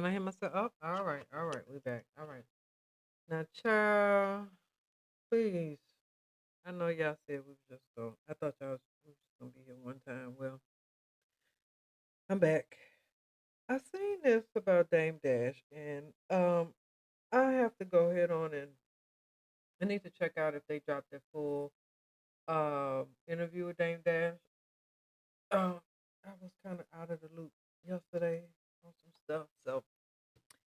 Can I hear myself? Oh, all right, we back. All right. Now, child, please. I know y'all said we was just go. I thought y'all was, we was just gonna be here one time. Well, I'm back. I seen this about Dame Dash, and I have to go ahead on and I need to check out if they dropped their full interview with Dame Dash. I was kind of out of the loop yesterday on some stuff, so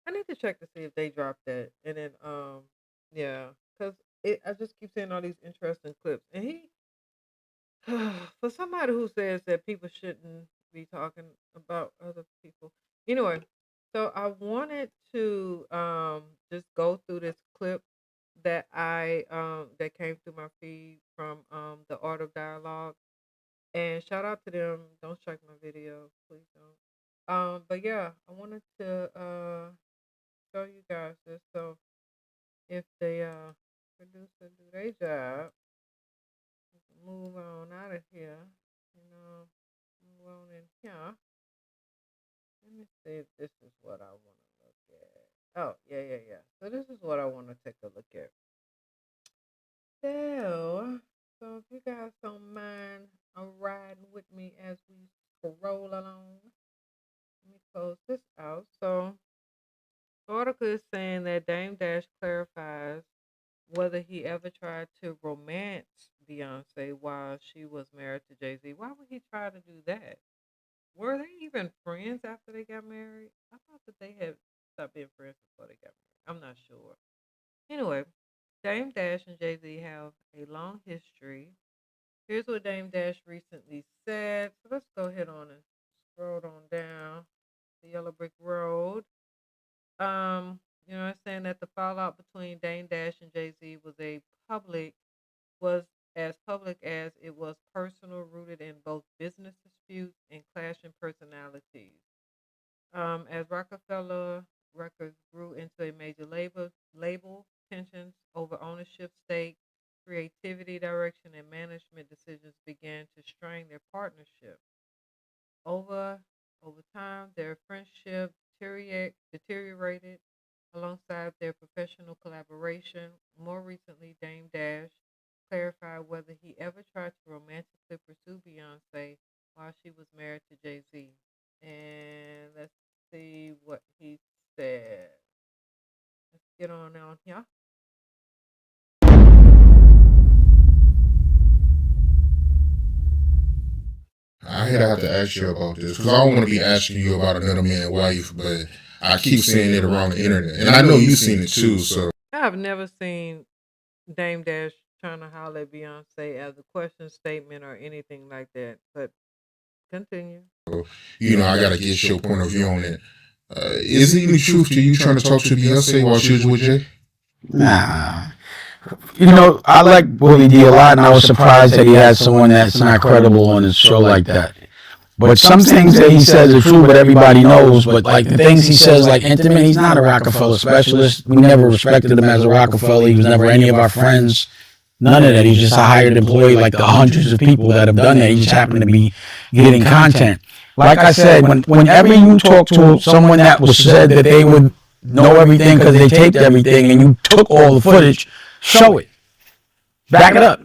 I need to check to see if they dropped that, and then yeah, because I just keep seeing all these interesting clips, and he for somebody who says that people shouldn't be talking about other people. Anyway, so I wanted to just go through this clip that I that came through my feed from the Art of Dialogue, and shout out to them. Don't strike my video, please don't. But yeah, I wanted to show you guys this. So if the producer do their job, we can move on out of here. You know, move on in here. Let me see if this is what I want to look at. Oh, yeah. So this is what I want to take a look at. So if you guys don't mind riding with me as we scroll along, let me close this out. So the article is saying that Dame Dash clarifies whether he ever tried to romance Beyonce while she was married to Jay Z. Why would he try to do that? Were they even friends after they got married? I thought that they had stopped being friends before they got married. I'm not sure. Anyway, Dame Dash and Jay Z have a long history. Here's what Dame Dash recently said. So let's go ahead on and scroll on down the yellow brick road. It's saying that the fallout between Dame Dash and Jay Z public was as public as it was personal, rooted in both business disputes and clashing personalities. As Rockefeller Records grew into a major label, tensions over ownership stake, creativity direction, and management decisions began to strain their partnership. Over over time, their friendship deteriorated alongside their professional collaboration. More recently, Dame Dash clarified whether he ever tried to romantically pursue Beyonce while she was married to Jay Z. And let's see what he said. Let's get on here. I had to have to ask you about this because I don't want to be asking you about another man's wife, but I keep seeing it around the internet, and I know you've seen it too. So I've never seen Dame Dash trying to holler at Beyonce as a question statement or anything like that. But continue. I gotta get your point of view on it. Is it any truth to you trying to talk to Beyonce while she was with Jay? Nah. I like Willie D a lot, and I was surprised that he had someone that's not credible on his show like that. But some things that he says are true, but everybody knows. But like the things he says, like intimate, he's not a Rockefeller specialist. We never respected him as a Rockefeller. He was never any of our friends. None of that. He's just a hired employee, like the hundreds of people that have done that. He just happened to be getting content. Like I said, whenever you talk to someone that was said that they would know everything because they taped everything, and you took all the footage, show it. Back it up.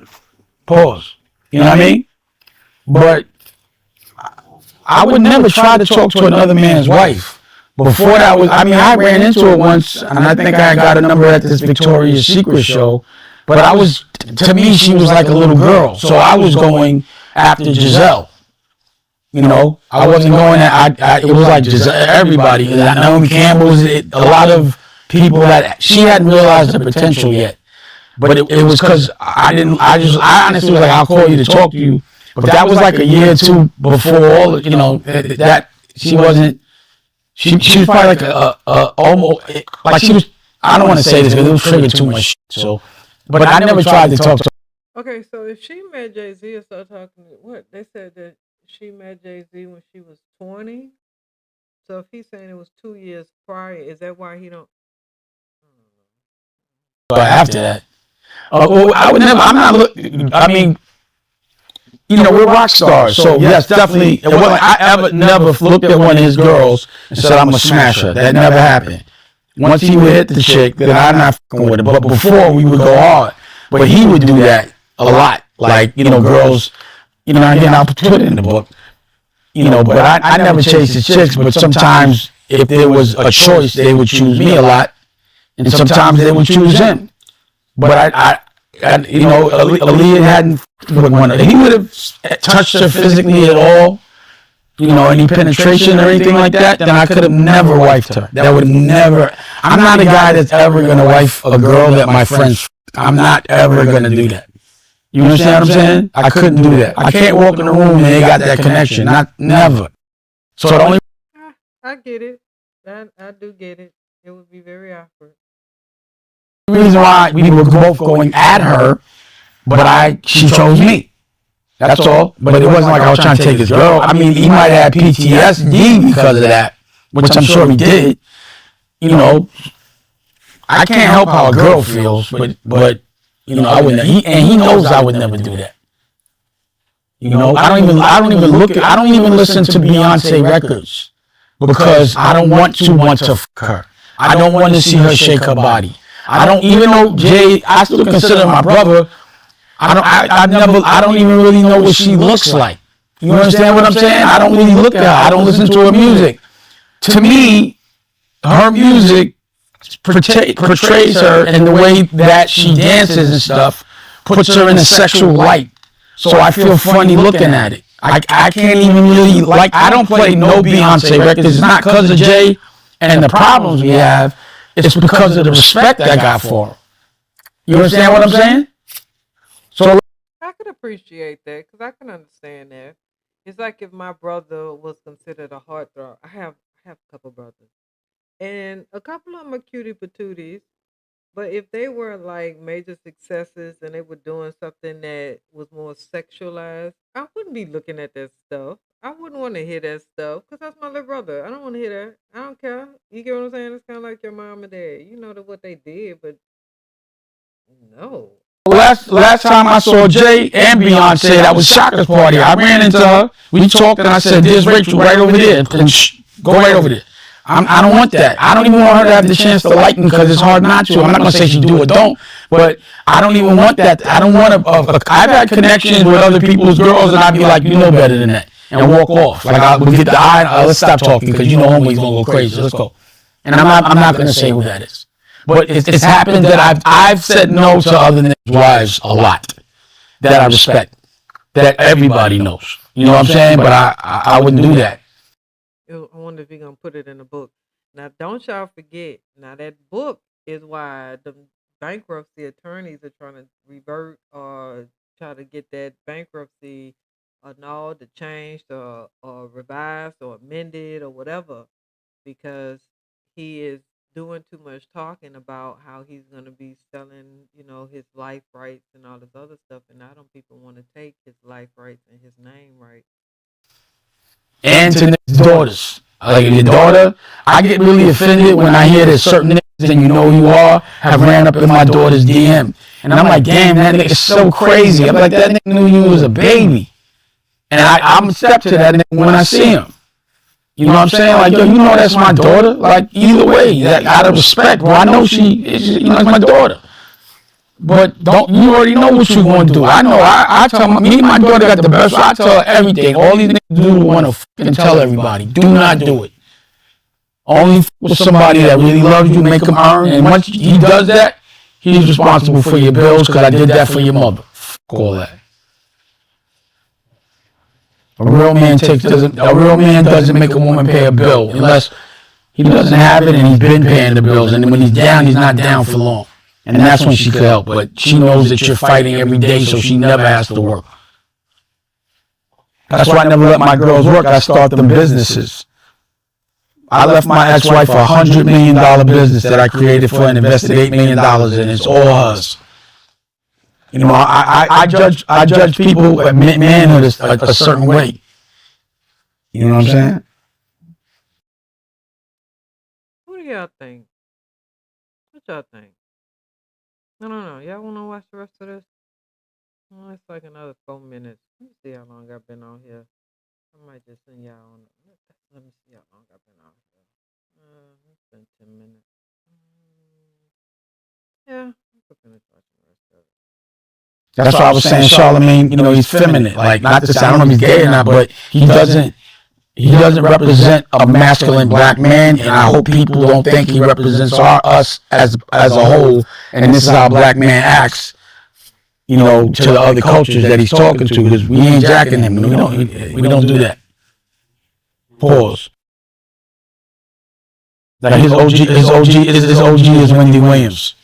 Pause. You know what I mean? But I would never try to talk to another man's wife. Before that I ran into it once, and I think I got a number at this Victoria's Secret show. But to me, she was like a little girl. So I was going after Giselle. I wasn't going at, it was like Giselle, everybody. Naomi Campbell, a lot of people that she hadn't realized the potential yet. But it was because I honestly was like, I'll call you to talk to you. But that was like a year or two before all, that she wasn't, she was probably like almost, like she was, I don't want to say this because it was triggered too much. So, but I never tried to talk to her. Okay, so if she met Jay Z and started talking, what? They said that she met Jay Z when she was 20. So if he's saying it was 2 years prior, is that why he don't? After that. I would never, I'm not, we're rock stars. So yes, definitely. It wasn't like I ever never looked at one of his girls and said I'm gonna smash her. That never happened. Once he would hit the chick, then I'm not fucking with it. But before we would go hard. But he would do that a lot. Like, girls, again, I'll put it in the book. But I never chased the chicks, but sometimes if there was a choice, they would choose me a lot. And sometimes they would choose him. But Aaliyah hadn't with one. He would have touched her physically at all, any penetration or anything like that, then I could have never wifed her. That would never. I'm not a guy that's ever gonna wife a girl that my friends. I'm not ever gonna do that. You understand what I'm saying? I couldn't do that. I can't walk in the room and they got that connection. Not never. So the only I get it. I do get it. It would be very awkward. reason why we were both going at her, but she chose me. That's all. But it wasn't like I was trying to take his girl. I mean, he might have PTSD because of that, which I'm sure he did. I can't help how a girl feels, but I wouldn't. He knows I would never do that. I don't even listen to Beyonce records because I don't want to fuck her. I don't want to see her shake her body. I don't even know Jay. I still consider my brother. I don't even really know what she looks like. You understand what I'm saying? I don't really look at her. I don't listen to her music. To me, her music portrays her in the way that she dances and stuff, puts her in a sexual light. So I feel funny looking at it. I can't even really, I don't play no Beyonce records. It's not because of Jay and the problems we have. It's because of the respect I got for her. You understand what I'm saying? So I could appreciate that because I can understand that. It's like if my brother was considered a heartthrob. I have a couple brothers, and a couple of them are cutie patooties. But if they were like major successes and they were doing something that was more sexualized, I wouldn't be looking at that stuff. I wouldn't want to hear that stuff because that's my little brother. I don't want to hear that. I don't care. You get what I'm saying? It's kind of like your mom and dad. You know what they did, but no. last time I saw Jay and Beyonce, that was Shaka's party. I ran into her. We talked and I said, "There's Rachel right over there. And go right over there." I don't want that. I don't even want her to have the chance to like me because it's hard not to. I'm not gonna say she do or don't, but I don't even want that. I don't want to. I've had connections with other people's girls, and I'd be like, "You know better than that," and walk off. Like I would get the eye. Let's stop talking because homeboy's gonna go crazy. Let's go. And I'm not gonna say who that is. But it's happened that I've said no to other niggas' wives a lot that I respect, that everybody knows. You know what I'm saying? But I wouldn't do that. I wonder if you're gonna put it in a book. Now, don't y'all forget. Now, that book is why the bankruptcy attorneys are trying to revert or try to get that bankruptcy annulled, to changed, or revised, or amended, or whatever, because he is doing too much talking about how he's gonna be selling, his life rights and all this other stuff, and now don't people want to take his life rights and his name right. And to niggas' daughters. Like your daughter, I get really offended when I hear that certain niggas, and you know who you are, have ran up in my daughter's DM. And I'm like, damn, that nigga's so crazy. I'm like, that nigga knew you was a baby. And I'm a step to that nigga when I see him. You know what I'm saying? Like, yo, that's my daughter. Like, either way, out of respect, bro. I know she is, it's my daughter. But don't you already know what you're going to do? I know. I tell me and my daughter got the best. I tell her everything. All these niggas do want to fucking tell everybody. Do not do it. Only with somebody that really loves you, make him earn. And once he does that, he's responsible for your bills because I did that for your mother. Fuck all that. A real man doesn't make a woman pay a bill unless he doesn't have it and he's been paying the bills. And when he's down, he's not down for long. And that's when she could help. But she knows that you're fighting every day, so she never has to work. That's why I never let my girls work. I start them businesses. I left my ex-wife $100 million business that I created for and invested $8 million in. It's all hers. I judge people at manhood a certain way. You know what I'm saying? What do y'all think? What y'all think? I don't know. Y'all want to watch the rest of this? It's like another 4 minutes. Let me see how long I've been on here. I might just send y'all on. Let me see how long I've been on here. It's been 10 minutes. Yeah, I could finish watching the rest of it. That's why I was saying Charlemagne, he's feminine. Like, not to say, I don't know if he's gay or not, but he doesn't represent a masculine black man, and I hope people don't think he represents us as a whole, and this is how a black man acts, to the other cultures that he's talking to, because we ain't jacking him. We don't do that. Pause. Like his OG is Wendy Williams.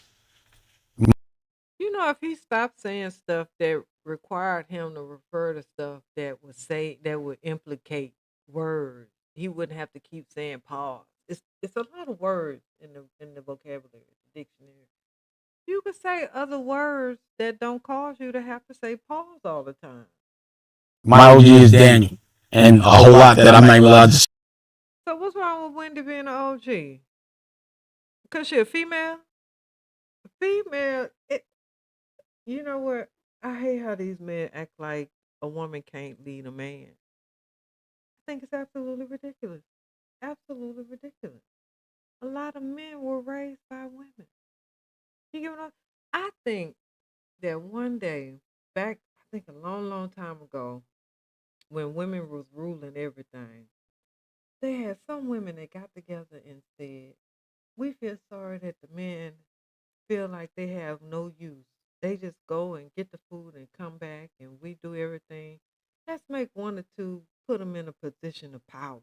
If he stopped saying stuff that required him to refer to stuff that would implicate words, he wouldn't have to keep saying pause. It's a lot of words in the vocabulary, the dictionary. You could say other words that don't cause you to have to say pause all the time. My OG is Daniel, and a whole lot that I'm not even allowed to say. So what's wrong with Wendy being an OG? Because she a female? Female, you know what? I hate how these men act like a woman can't lead a man. I think it's absolutely ridiculous. Absolutely ridiculous. A lot of men were raised by women. You get what I think that one day, back, I think a long, long time ago, when women was ruling everything, they had some women that got together and said, we feel sorry that the men feel like they have no use. They just go and get the food and come back and we do everything. Let's make one or two, put them in a position of power.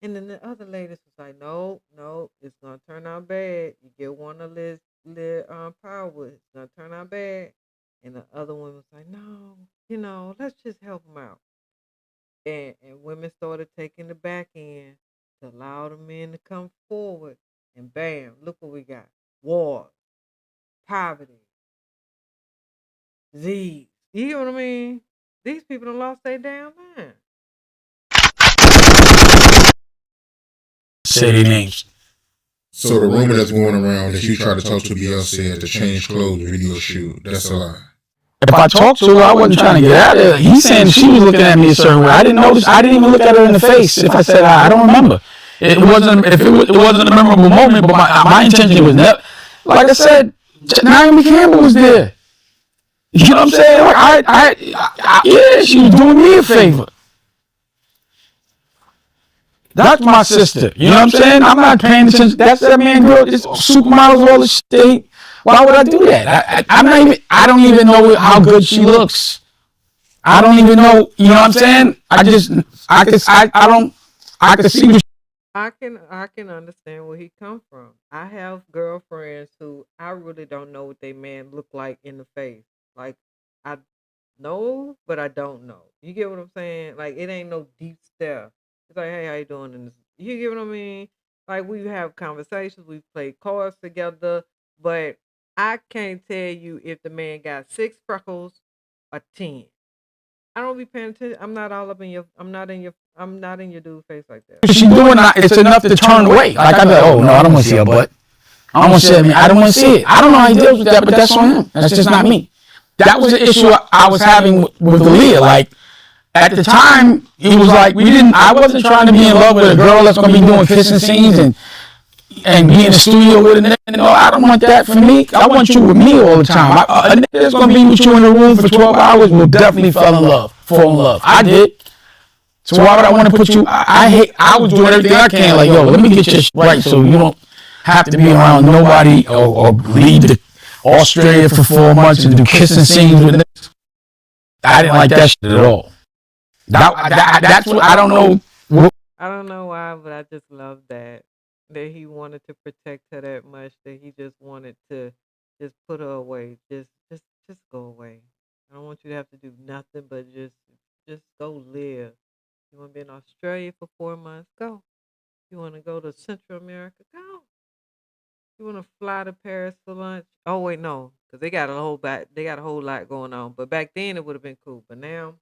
And then the other ladies was like, no, no, it's gonna turn out bad. You get one of power, it's gonna turn out bad. And the other one was like, no, let's just help them out. And women started taking the back end to allow the men to come forward. And bam, look what we got: war, poverty, disease. You know what I mean? These people done lost their damn mind. Say their names. So the rumor that's going around that you tried to talk to Beyonce at the change clothes video shoot, that's a lie. If I talked to her, I wasn't trying to get out of there. He's saying she was looking at me a certain way. I didn't notice. I didn't even look at her in the face. If I said I don't remember. It wasn't. If it wasn't a memorable moment, but my intention was never. Like I said, Naomi Campbell was there. You know what I'm saying? Like yeah, she was doing me a favor. That's my sister. You know what I'm saying? I'm not paying attention. That's that man, girl. It's supermodels, all this shit. Why would I do that? I'm not even. I don't even know how good she looks. I don't even know. You know what I'm saying? I don't. I can see. I can understand where he come from. I have girlfriends who I really don't know what they man look like in the face. Like I know, but I don't know. You get what I'm saying? Like it ain't no deep stare. It's like, hey, how you doing? In this? You get what I mean? Like we have conversations, we play cards together, but I can't tell you if the man got six freckles or 10. I don't be paying attention. I'm not all up in your. I'm not in your dude face like that. She doing that. It's enough to turn away. Like I be like, oh no, I don't want to see her butt. I don't want to see it. I don't want to see it. I don't know how he deals with that, but that's on him. That's just not me. That was the issue I was having with Aaliyah. Like at the time, he was like, we didn't. I wasn't trying to be in love with a girl that's gonna be doing kissing scenes and be in the studio with a nigga. No, I don't want that for me. I want you with me all the time. A nigga that's gonna be with you in the room for 12 hours will definitely fall in love. I did. So why would I want to put you? I hate. I was doing everything I can. Like, yo, let me get your shit right, so you don't have to be around nobody or leave to Australia for 4 months and do kissing scenes with niggas. I didn't like that shit at all. That's what I don't know. I don't know why, but I just love that he wanted to protect her that much that he just wanted to just put her away. Just go away. I don't want you to have to do nothing but just go live. You want to be in Australia for 4 months? Go. You want to go to Central America? Go. You want to fly to Paris for lunch? Oh wait, no, because they got a whole lot going on. But back then it would have been cool. But now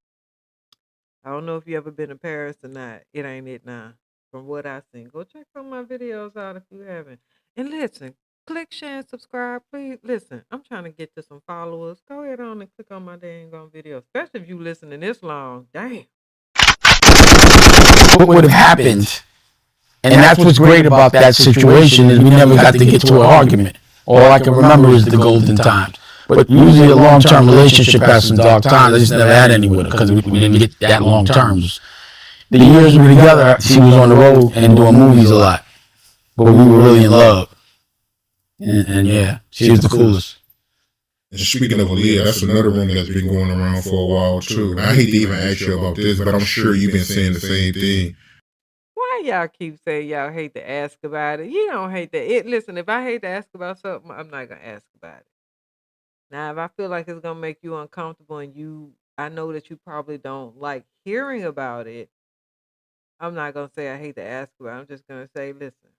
I don't know if you ever been to Paris or not. It ain't it now. From what I've seen, go check some of my videos out if you haven't. And listen, Click, share, and subscribe. Please listen. I'm trying to get to some followers. Go ahead on and click on my dang on video, especially if you listening this long. Damn. What would have happened? And that's what's great about that situation is we never got to get to an argument. All I can remember is the golden times. But usually a long-term relationship has some dark times. I just never had any with her because we didn't get that long terms. The years we were together, she was on the road and doing movies a lot. But we were really in love. And yeah, she was the coolest. And speaking of Aaliyah, that's another rumor that's been going around for a while too. And I hate to even ask you about this, but I'm sure you've been saying the same thing. Why y'all keep saying y'all hate to ask about it? You don't hate that. Listen, if I hate to ask about something, I'm not gonna ask about it. Now, if I feel like it's gonna make you uncomfortable and I know that you probably don't like hearing about it, I'm not gonna say I hate to ask about it. I'm just gonna say, listen.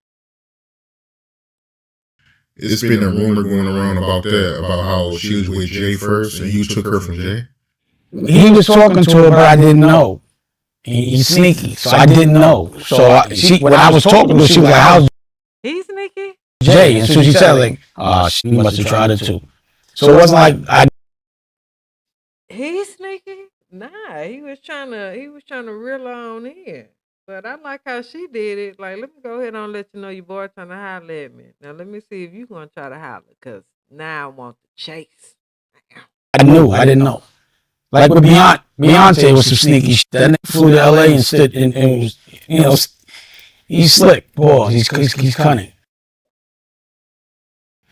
It's been a rumor going around about that, about how she was with Jay first and you took her from Jay. He was talking to her, but I didn't know. He's sneaky, so I didn't know. So when I was talking to her, she was like, "How's He's sneaky?" Jay?" And so she said, "Like, she must have tried it too." So it wasn't like He's sneaky? Nah, he was trying to reel on in. But I like how she did it. Like, let me go ahead and let you know your boy trying to holler at me. Now let me see if you gonna try to holler, cause now I want the chase. I knew. I didn't know. Like with Beyoncé was some sneaky shit. That nigga flew to LA and stood and was, he's slick. Boy, he's cunning.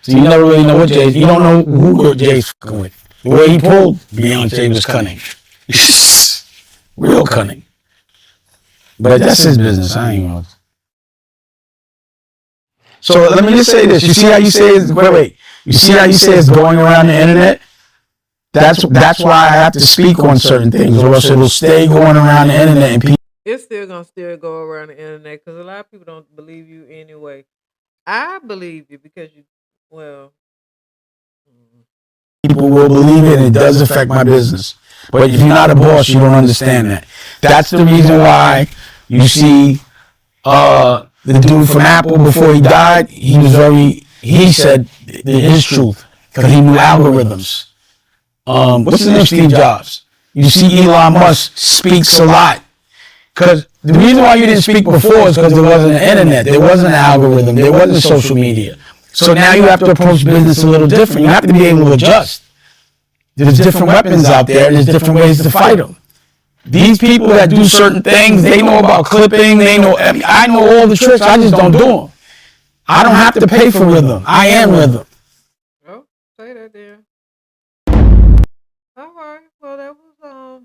So you never really know what Jay's. You don't know who Jay's fucking with. The way he pulled Beyoncé was cunning. Real cunning. But that's his business. I ain't know. So let me just say this. You see how you say it's wait. You see how you say it's going around the internet? That's why I have to speak on certain things, or else it'll stay going around the internet and people. It's still gonna go around the internet because a lot of people don't believe you anyway. I believe you because People will believe it, and it does affect my business. But if you're not a boss, you don't understand that. That's the reason why you see the dude from Apple before he died. He said his truth because he knew algorithms. What's his name? Steve Jobs. You see, Elon Musk speaks a lot. Because the reason why you didn't speak before is because there wasn't an internet, there wasn't an algorithm, there wasn't social media. So now you have to approach business a little different. You have to be able to adjust. There's different weapons out there, and there's different ways to fight them. These people that do certain things, they know about clipping, I know all the tricks, I just don't do them. I don't have to pay for rhythm. I am rhythm. Oh, say that there. All right. Well, that was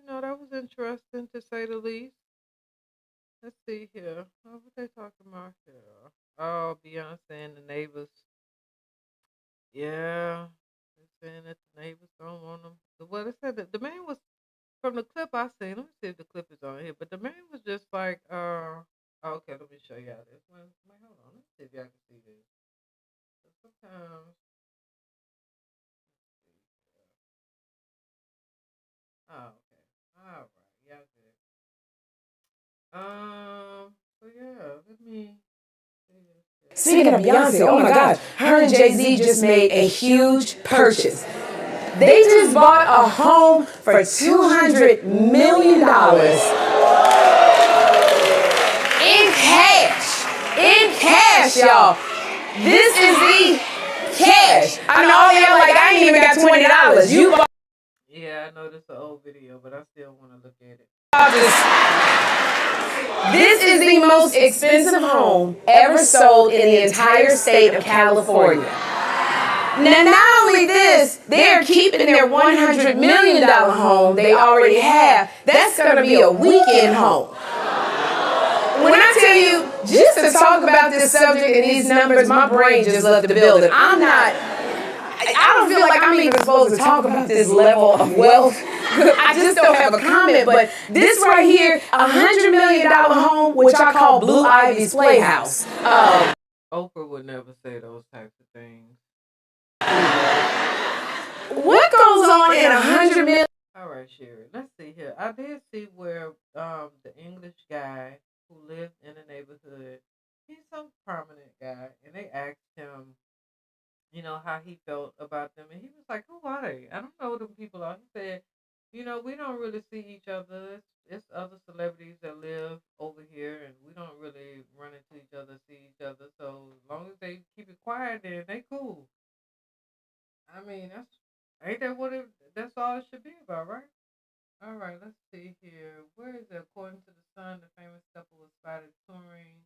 that was interesting to say the least. Let's see here. What were they talking about here? Oh, Beyonce and the neighbors. Yeah, they're saying that the neighbors don't want them. Well, they said that the man was from the clip I seen. Let me see if the clip is on here. But the man was just like, okay, let me show y'all this. Wait, hold on. Let me see if y'all can see this. Sometimes. Oh, okay. All right. Y'all good. So yeah, let me. Speaking of Beyonce, oh my gosh, her and Jay-Z just made a huge purchase. They just bought a home for $200 million in cash. In cash, y'all. This is the cash. I know all y'all like, I ain't even got $20. You bought Yeah, I know this is an old video, but I still want to look at it. This is the most expensive home ever sold in the entire state of California. Now, not only this, they're keeping their $100 million home they already have. That's going to be a weekend home. When I tell you, just to talk about this subject and these numbers, my brain just left the building. I don't feel like I'm even supposed to talk about this level of wealth. I just don't have a comment, but this right here, $100 million home, which I call Blue Ivy's Playhouse. Oprah would never say those types of things. What goes on in $100 million? All right, Sherry. Let's see here. I did see where the English guy who lived in the neighborhood, he's some prominent guy, and they asked him how he felt about them, and he was like, "Who are they? I don't know who them people are." He said, we don't really see each other. It's other celebrities that live over here, and we don't really run into each other, see each other. So as long as they keep it quiet, then they cool. I mean, that's ain't that what it? That's all it should be about, right? All right, let's see here. Where is it? According to the Sun, the famous couple was spotted touring.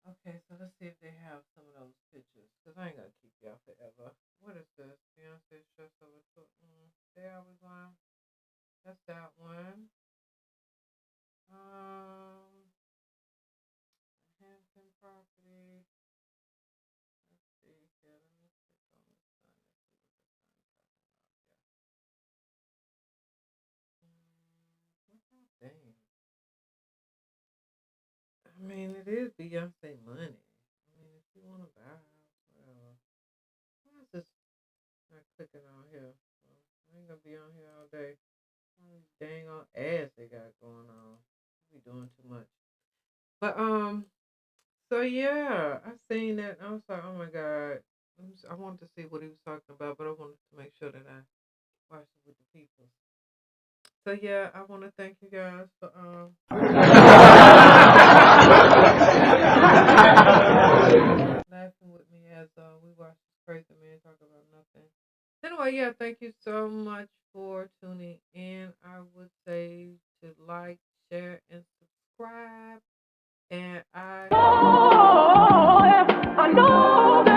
Okay, so let's see if they have some of those pictures. Because I ain't going to keep y'all forever. What is this? Beyonce stress over to. There we going. That's that one. Hampton property. Let's see here. Let me click on the Sun. Let's see what the Sun is talking about. Dang. I mean, it is Beyonce money. I mean, if you want to buy a house, whatever. Why is this not clicking on here? Well, I ain't gonna be on here all day. All these dang on ads they got going on. I be doing too much. But so yeah, I seen that. And I was like, oh my god. I wanted to see what he was talking about, but I wanted to make sure that I watched it with the people. So yeah, I want to thank you guys for laughing with me as we watch this crazy man talk about nothing. Anyway, yeah, thank you so much for tuning in. I would say to like, share, and subscribe. And I